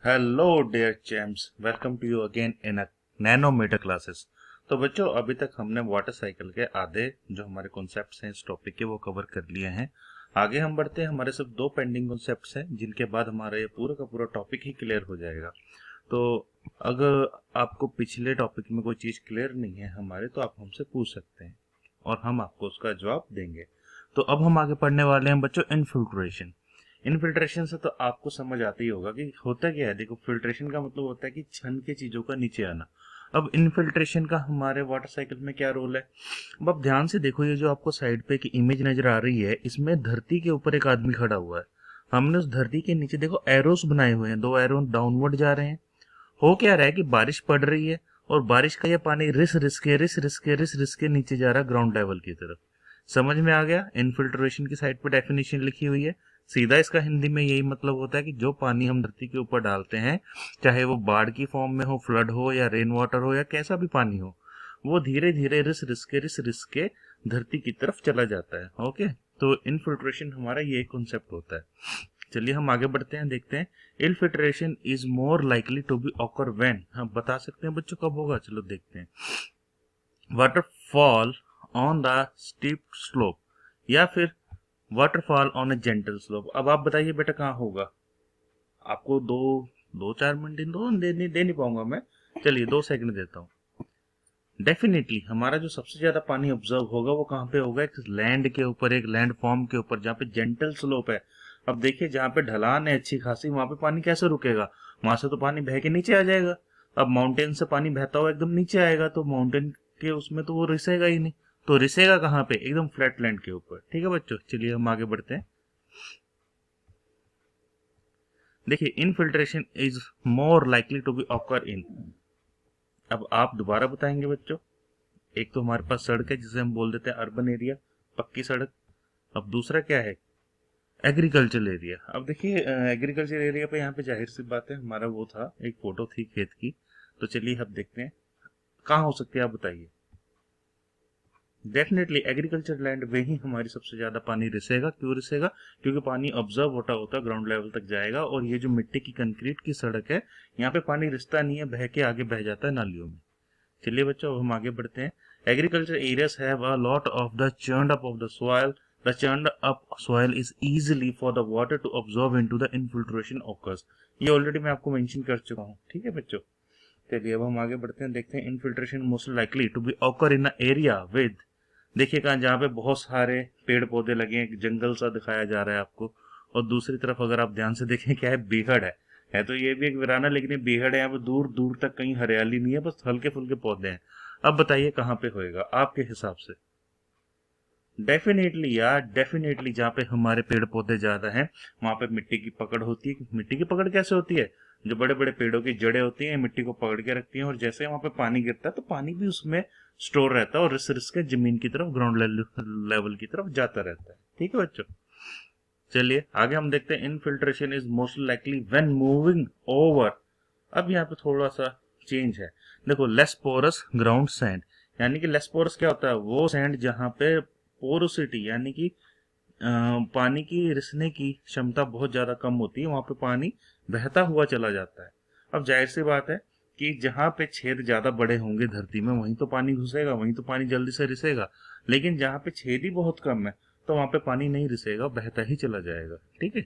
Hello dear champs, welcome to you again in nanometer classes. तो बच्चों, अभी तक हमने वाटर साइकिल के आधे जो हमारे कॉन्सेप्ट्स हैं इस टॉपिक के वो कवर कर लिए हैं। आगे हम बढ़ते हैं। हमारे सिर्फ दो पेंडिंग कॉन्सेप्ट्स हैं जिनके बाद हमारा ये पूरा का पूरा टॉपिक ही क्लियर हो जाएगा। तो अगर आपको पिछले टॉपिक में कोई चीज़ क्लियर नहीं है हमारे, तो आप हमसे पूछ सकते हैं और हम आपको उसका जवाब देंगे। तो अब हम आगे पढ़ने वाले हैं बच्चों इनफिल्ट्रेशन। इनफिल्ट्रेशन से तो आपको समझ आता ही होगा कि होता क्या है। देखो, फिल्ट्रेशन का मतलब होता है कि छन के चीजों का नीचे आना। अब इनफिल्ट्रेशन का हमारे वाटर साइकिल में क्या रोल है? अब आप ध्यान से देखो, ये जो आपको साइड पे की इमेज नजर आ रही है, इसमें धरती के ऊपर एक आदमी खड़ा हुआ है। हमने उस धरती के नीचे देखो एरोस बनाए हुए हैं, दो एरो डाउनवर्ड जा रहे हैं। हो क्या रहा है कि बारिश पड़ रही है और बारिश का ये पानी रिस रिस के नीचे जा रहा है ग्राउंड लेवल की तरफ। समझ में आ गया? इनफिल्ट्रेशन की साइड पे डेफिनेशन लिखी हुई है। सीधा इसका हिंदी में यही मतलब होता है कि जो पानी हम धरती के ऊपर डालते हैं, चाहे वो बाढ़ की फॉर्म में हो, फ्लड हो या रेन वाटर हो या कैसा भी पानी हो, वो धीरे धीरे रिस रिस के धरती की तरफ चला जाता है। ओके, तो इनफिल्ट्रेशन हमारा ये कॉन्सेप्ट होता है। चलिए हम आगे बढ़ते हैं, देखते हैं। Infiltration is more likely to be occur when, हम बता सकते हैं बच्चों कब होगा? चलो देखते हैं। Waterfall on the steep slope, या फिर waterfall on a gentle slope. अब आप बताइए बेटा कहाँ होगा? आपको दो दो चार मिनट दो, दे नहीं पाऊंगा मैं। चलिए 2 सेकंड देता हूँ। डेफिनेटली हमारा जो सबसे ज्यादा पानी ऑब्जर्व होगा वो कहाँ पे होगा? एक लैंड के ऊपर, एक लैंड फॉर्म के ऊपर, जहाँ पे जेंटल स्लोप है। अब देखिए, जहाँ पे ढलान है अच्छी खासी, वहां पे पानी कैसे रुकेगा? वहां से तो पानी बह के नीचे आ जाएगा। अब माउंटेन से पानी बहता हुआ एकदम नीचे आएगा तो माउंटेन के उसमें तो वो रिसेगा ही नहीं। तो रिसेगा कहाँ पे? एकदम फ्लैट लैंड के ऊपर। ठीक है बच्चों, चलिए हम आगे बढ़ते हैं। देखिए, infiltration is more likely to be occur in. अब आप दोबारा बताएंगे बच्चों। एक तो हमारे पास सड़क है जिसे हम बोल देते हैं अर्बन एरिया, पक्की सड़क। अब दूसरा क्या है? Agriculture area. अब देखिए, एग्रीकल्चर एरिया पे यहाँ पे जाहिर सी बात है हमारा वो था, एक फोटो थी खेत की। तो चलिए अब देखते हैं कहाँ हो सकती है, आप बताइए। डेफिनेटली एग्रीकल्चर लैंड में ही हमारी सबसे ज्यादा पानी रिसेगा। क्यों रिसेगा? क्योंकि पानी ऑब्जर्व होता होता ग्राउंड लेवल तक जाएगा, और ये जो मिट्टी की कंक्रीट की सड़क है, यहाँ पे पानी रिसता नहीं है, बह के आगे बह जाता है नालियों में। चलिए बच्चों, अब हम आगे बढ़ते हैं। Agriculture areas have a lot of the churned up of the soil. The churned up soil is easily for the water to absorb into the infiltration occurs. ये ऑलरेडी मैं आपको मेंशन कर चुका हूँ। ठीक है बच्चों, चलिए अब हम आगे बढ़ते हैं, देखते हैं। Infiltration most likely to be occur in area with, देखिए कहाँ, जहाँ पे बहुत सारे पेड़ पौधे लगे हैं, जंगल सा दिखाया जा रहा है आपको। और दूसरी तरफ अगर आप ध्यान से देखें, क्या है? बीहड़ है तो ये भी एक वीराना, लेकिन ये बीहड़ है, यहाँ पे दूर दूर तक कहीं हरियाली नहीं है, बस हल्के फुल्के पौधे हैं। अब बताइए कहाँ पे होएगा आपके हिसाब से? डेफिनेटली यार, डेफिनेटली जहाँ पे हमारे पेड़ पौधे ज्यादा हैं वहां पे मिट्टी की पकड़ होती है। मिट्टी की पकड़ कैसे होती है? जो बड़े बड़े पेड़ों की जड़ें होती हैं मिट्टी को पकड़ के रखती हैं, और जैसे वहां पे पानी गिरता है तो पानी भी उसमें स्टोर रहता है और रिस रिस के जमीन की तरफ, ग्राउंड लेवल की तरफ जाता रहता है। ठीक है बच्चों, चलिए आगे हम देखते हैं। Infiltration is most likely when moving over. अब यहाँ पे थोड़ा सा चेंज है। देखो, लेस पोरस ग्राउंड सैंड, यानी कि लेस पोरस क्या होता है? वो सैंड जहाँ पे पोरोसिटी यानी कि पानी की रिसने की क्षमता बहुत ज्यादा कम होती है, वहां पे पानी बहता हुआ चला जाता है। अब जाहिर सी बात है कि जहाँ पे छेद ज्यादा बड़े होंगे धरती में, वहीं तो पानी घुसेगा, वहीं तो पानी जल्दी से रिसेगा। लेकिन जहाँ पे छेद ही बहुत कम है, तो वहां पे पानी नहीं रिसेगा, बहता ही चला जाएगा। ठीक है,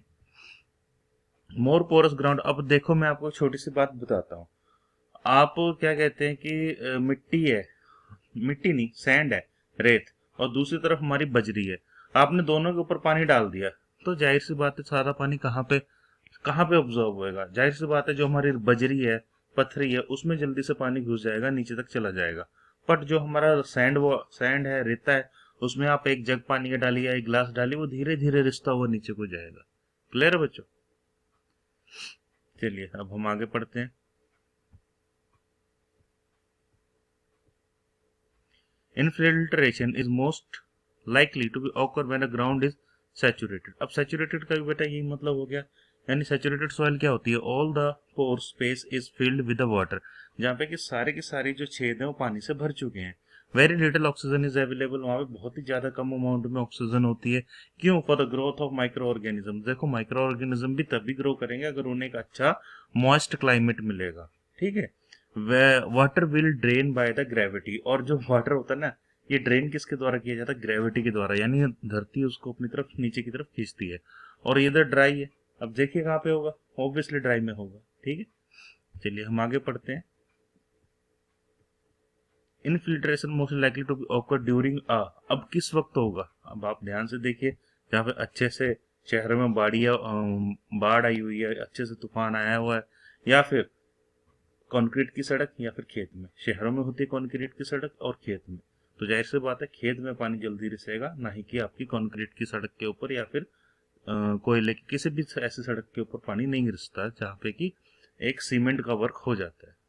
मोर पोरस ग्राउंड। अब देखो, मैं आपको छोटी सी बात बताता हूँ। आप क्या कहते हैं कि मिट्टी है, मिट्टी नहीं, सैंड है, रेत, और दूसरी तरफ हमारी बजरी है। आपने दोनों के ऊपर पानी डाल दिया, तो जाहिर सी बात है सारा पानी कहाँ पे ऑब्जॉर्व होएगा? जाहिर सी बात है जो हमारी बजरी है, पथरी है, उसमें जल्दी से पानी घुस जाएगा, नीचे तक चला जाएगा। बट जो हमारा सैंड, वो सैंड है, रेता है, उसमें आप एक जग पानी का डालिए या एक गिलास डालिए, वो धीरे धीरे रिसता हुआ नीचे को जाएगा। क्लियर है बच्चों? चलिए अब हम आगे पढ़ते हैं। Infiltration is most likely to be occur when a ground is saturated. अब सैचुरेटेड का भी बेटा यही मतलब हो गया। यानी सैचुरेटेड सॉइल क्या होती है? All the pore space is filled with the water, जहाँ पे कि सारे के सारे जो छेद हैं वो पानी से भर चुके हैं। Very little oxygen is available, वहाँ पे बहुत ही ज़्यादा कम अमाउंट में ऑक्सीजन होती है। क्यों? For the growth of micro organism. देखो माइक्रो ऑर्गेनिज्म भी तभी ग्रो करेंगे अगर उन्हें एक अच्छा मॉइस्ट क्लाइमेट मिलेगा, ठीक है। Water will drain by the gravity, और जो वाटर होता है ना, ये ड्रेन किसके द्वारा किया जाता है? ग्रेविटी के द्वारा, यानी धरती उसको अपनी तरफ नीचे की तरफ खींचती है। और ये इधर ड्राई है, अब देखिए कहाँ पे होगा, ऑब्वियसली ड्राई में होगा, ठीक है। चलिए हम आगे पढ़ते हैं। Infiltration most likely to occur during अब किस वक्त होगा? अब आप ध्यान से देखिए, जहाँ पे अच्छे से शहर में बाढ़ आई हुई है, अच्छे से तूफान आया हुआ है, या फिर कंक्रीट की सड़क, या फिर खेत में। शहरों में होती है कंक्रीट की सड़क और खेत में, तो जाहिर सी बात है खेत में पानी जल्दी रिसेगा, ना ही कि आपकी कंक्रीट की सड़क के ऊपर या फिर कोयले की किसी भी ऐसी सड़क के ऊपर पानी नहीं रिसता जहाँ पे कि एक सीमेंट का वर्क हो जाता है।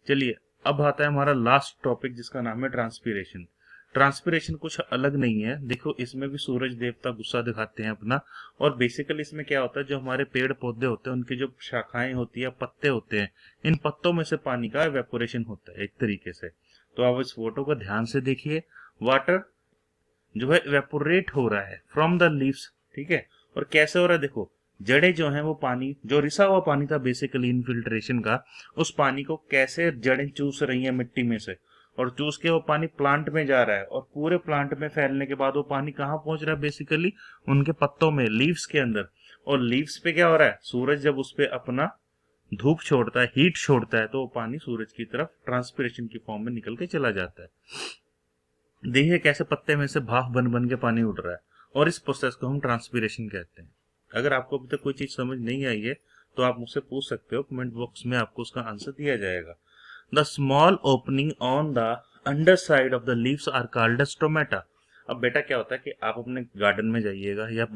चलिए अब आता है हमारा लास्ट टॉपिक, जिसका नाम है ट्रांसपीरेशन। ट्रांसपीरेशन कुछ अलग नहीं है, देखो इसमें भी सूरज देवता गुस्सा दिखाते हैं अपना। और बेसिकली इसमें क्या होता है, जो हमारे पेड़ पौधे होते हैं उनकी जो शाखाएं होती है, पत्ते होते हैं, इन पत्तों में से पानी का एवेपोरेशन होता है एक तरीके से। तो आप इस फोटो को ध्यान से देखिए, वाटर जो है इवेपोरेट हो रहा है फ्रॉम द लीव्स, ठीक है। और कैसे हो रहा है? देखो जड़ें जो हैं वो पानी, जो रिसा हुआ पानी था बेसिकली इनफिल्ट्रेशन का, उस पानी को कैसे जड़ें चूस रही हैं मिट्टी में से, और चूस के वो पानी प्लांट में जा रहा है, और पूरे प्लांट में फैलने के बाद वो पानी कहाँ पहुंच रहा है? बेसिकली उनके पत्तों में, लीव्स के अंदर। और लीव्स पे क्या हो रहा है? सूरज जब उस पे अपना धूप छोड़ता है, हीट छोड़ता है, तो वो पानी सूरज की तरफ ट्रांसपिरेशन की फॉर्म में निकल के चला जाता है। देखिए कैसे पत्ते में से भाप बन बन के पानी उड़ रहा है, और इस प्रोसेस को हम ट्रांसपीरेशन कहते हैं। अगर आपको अभी तक कोई चीज समझ नहीं आई है तो आप मुझसे पूछ सकते हो, कमेंट बॉक्स में आपको उसका आंसर दिया जाएगा। The small opening on the under side of the leaves are called as stomata. अब बेटा क्या होता है कि आप अपने गार्डन में जाइएगा या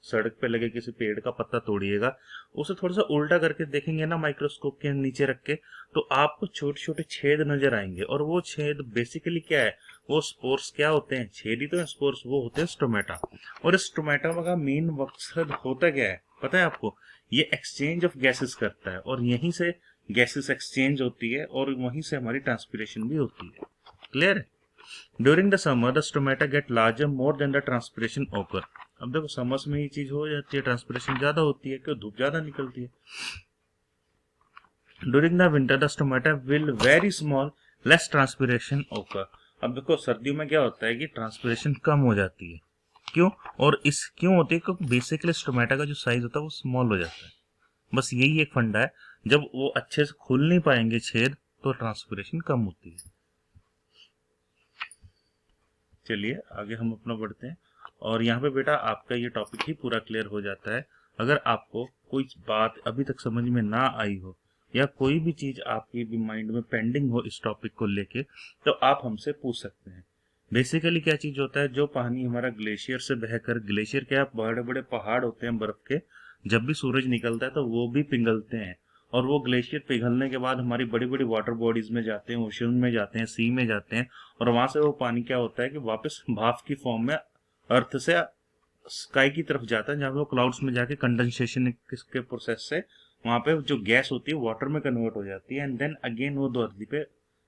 सड़क पे लगे किसी पेड़ का पत्ता तोड़िएगा, उसे थोड़ा सा उल्टा करके देखेंगे ना माइक्रोस्कोप के नीचे रख के, तो आपको छोटे छोटे छेद नजर आएंगे। और वो छेद बेसिकली क्या है? वो स्पोर्स क्या होते हैं? छेद ही तो है स्पोर्स, वो होते हैं स्टोमेटा। और इस स्टोमेटा का मेन मकसद होता क्या है पता है आपको? ये एक्सचेंज ऑफ गैसेस करता है, और यहीं से गैसेस एक्सचेंज होती है, और वहीं से हमारी ट्रांसपिरेशन भी होती है। क्लियर है? During the summer the stomata get larger more than the transpiration occur. अब देखो समर्स में ये चीज हो जाती है, ट्रांसपिरेशन ज्यादा होती है क्यों? धूप ज्यादा निकलती है। During the winter the stomata will very small, less transpiration occur. अब देखो सर्दियों में क्या होता है कि ट्रांसपिरेशन कम हो जाती है। क्यों? और इस क्यों होती है? क्योंकि बेसिकली स्टोमेटा का जो साइज होता है वो स्मॉल हो जाता है। बस यही एक फंडा है, जब वो अच्छे से खुल नहीं पाएंगे छेद तो ट्रांसपिरेशन कम होती है। चलिए आगे हम अपना बढ़ते हैं, और यहाँ पे बेटा आपका ये टॉपिक ही पूरा क्लियर हो जाता है। अगर आपको कोई बात अभी तक समझ में ना आई हो, या कोई भी चीज आपकी भी माइंड में पेंडिंग हो इस टॉपिक को लेके, तो आप हमसे पूछ सकते हैं। बेसिकली क्या चीज होता है, जो पानी हमारा ग्लेशियर से बहकर, ग्लेशियर क्या, बड़े बड़े पहाड़ होते हैं बर्फ के, जब भी सूरज निकलता है तो वो भी पिघलते हैं, और वो ग्लेशियर पिघलने के बाद हमारी बड़ी बड़ी वाटर बॉडीज में जाते हैं, ओशन में जाते हैं, सी में जाते हैं, और वहां से वो पानी क्या होता है कि वापस भाप की फॉर्म में अर्थ से स्काई की तरफ जाता है, जहाँ पे वो क्लाउड्स में जाके कंडेंसेशन के प्रोसेस से वहां पे जो गैस होती है वाटर में कन्वर्ट हो जाती है, एंड देन अगेन वो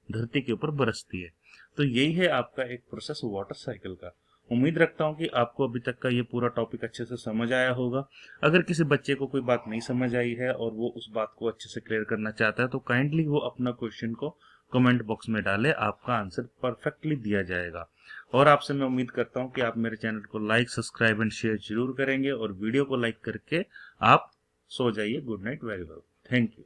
धरती के ऊपर बरसती है। तो यही है आपका एक प्रोसेस वाटर साइकिल का। उम्मीद रखता हूँ कि आपको अभी तक का ये पूरा टॉपिक अच्छे से समझ आया होगा। अगर किसी बच्चे को कोई बात नहीं समझ आई है और वो उस बात को अच्छे से क्लियर करना चाहता है, तो काइंडली वो अपना क्वेश्चन को कमेंट बॉक्स में डाले, आपका आंसर परफेक्टली दिया जाएगा। और आपसे मैं उम्मीद करता हूँ कि आप मेरे चैनल को लाइक, सब्सक्राइब एंड शेयर जरूर करेंगे, और वीडियो को लाइक करके आप सो जाइए। Good night, very well, thank you.